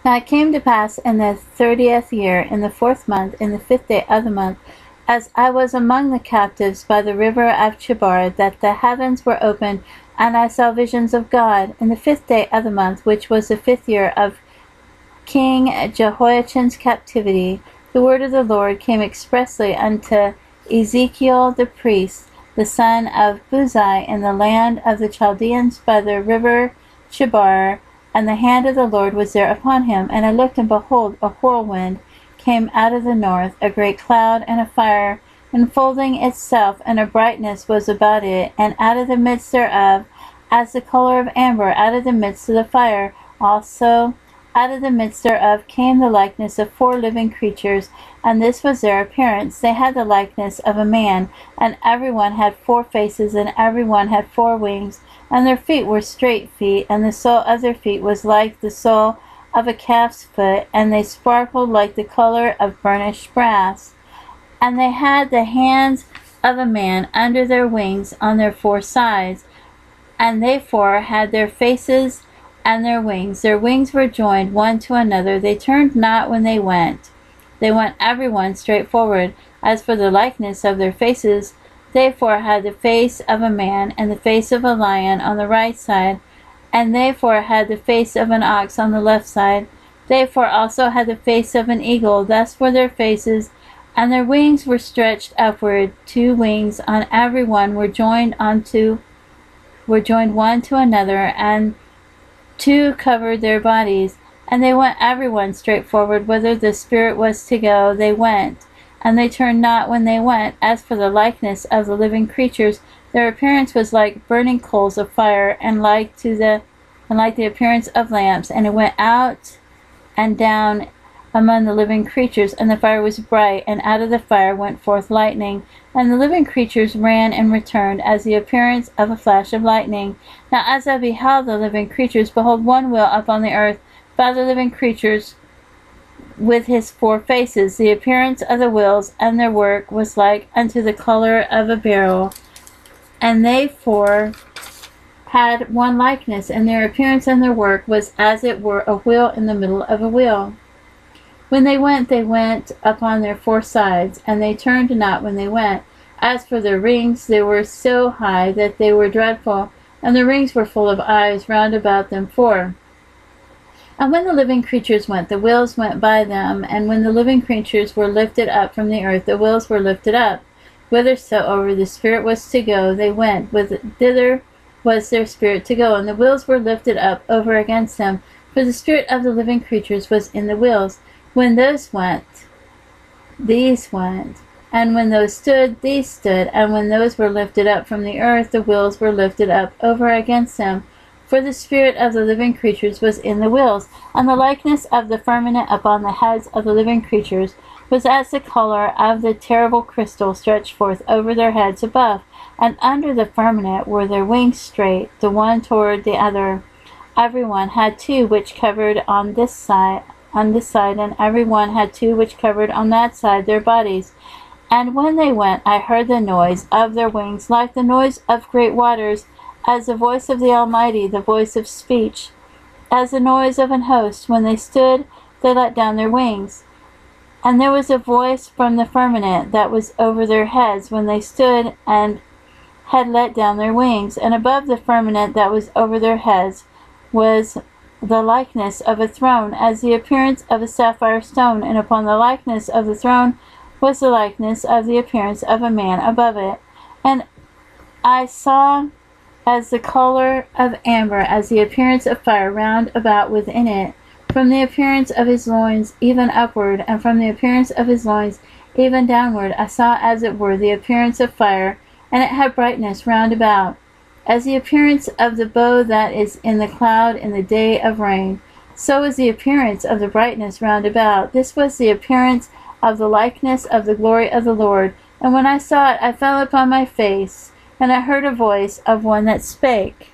Now it came to pass in the 30th year, in the 4th month, in the 5th day of the month, as I was among the captives by the river of Chebar, that the heavens were opened, and I saw visions of God. In the 5th day of the month, which was the 5th year of King Jehoiachin's captivity, the word of the Lord came expressly unto Ezekiel the priest, the son of Buzi, in the land of the Chaldeans by the river Chebar, and the hand of the Lord was there upon him. And I looked, and behold, a whirlwind came out of the north, a great cloud and a fire, enfolding itself, and a brightness was about it, and out of the midst thereof, as the color of amber, out of the midst of the fire, also out of the midst thereof came the likeness of 4 living creatures, and this was their appearance. They had the likeness of a man, and every one had 4 faces, and every one had 4 wings, and their feet were straight feet, and the sole of their feet was like the sole of a calf's foot, and they sparkled like the color of burnished brass. And they had the hands of a man under their wings on their 4 sides, and they 4 had their faces and their wings. Their wings were joined one to another. They turned not when they went. They went every one straight forward. As for the likeness of their faces, they 4 had the face of a man, and the face of a lion on the right side, and they 4 had the face of an ox on the left side. They 4 also had the face of an eagle. Thus were their faces, and their wings were stretched upward. 2 wings on every one were joined one to another, and 2 covered their bodies. And they went every one straight forward. Whither the Spirit was to go, they went, and they turned not when they went. As for the likeness of the living creatures, their appearance was like burning coals of fire, and like the appearance of lamps. And it went out and down among the living creatures, and the fire was bright, and out of the fire went forth lightning. And the living creatures ran and returned, as the appearance of a flash of lightning. Now as I beheld the living creatures, behold, one wheel upon the earth by the living creatures with his 4 faces. The appearance of the wheels and their work was like unto the color of a beryl. And they 4 had one likeness, and their appearance and their work was as it were a wheel in the middle of a wheel. When they went upon their 4 sides, and they turned not when they went. As for their rings, they were so high that they were dreadful, and the rings were full of eyes round about them 4. And when the living creatures went, the wheels went by them, and when the living creatures were lifted up from the earth, the wheels were lifted up. Whithersoever the Spirit was to go, they went, thither was their spirit to go, and the wheels were lifted up over against them, for the spirit of the living creatures was in the wheels. When those went, these went, and when those stood, these stood, and when those were lifted up from the earth, the wheels were lifted up over against them, for the spirit of the living creatures was in the wheels. And the likeness of the firmament upon the heads of the living creatures was as the color of the terrible crystal stretched forth over their heads above, and under the firmament were their wings straight, the one toward the other. Every one had 2 which covered on this side, and every one had 2 which covered on that side their bodies. And when they went, I heard the noise of their wings, like the noise of great waters, as the voice of the Almighty, the voice of speech, as the noise of an host. When they stood, they let down their wings. And there was a voice from the firmament that was over their heads when they stood and had let down their wings. And above the firmament that was over their heads was the likeness of a throne, as the appearance of a sapphire stone, and upon the likeness of the throne was the likeness of the appearance of a man above it. And I saw as the color of amber, as the appearance of fire round about within it, from the appearance of his loins even upward, and from the appearance of his loins even downward. I saw as it were the appearance of fire, and it had brightness round about, as the appearance of the bow that is in the cloud in the day of rain. So is the appearance of the brightness round about. This was the appearance of the likeness of the glory of the Lord. And when I saw it, I fell upon my face, and I heard a voice of one that spake.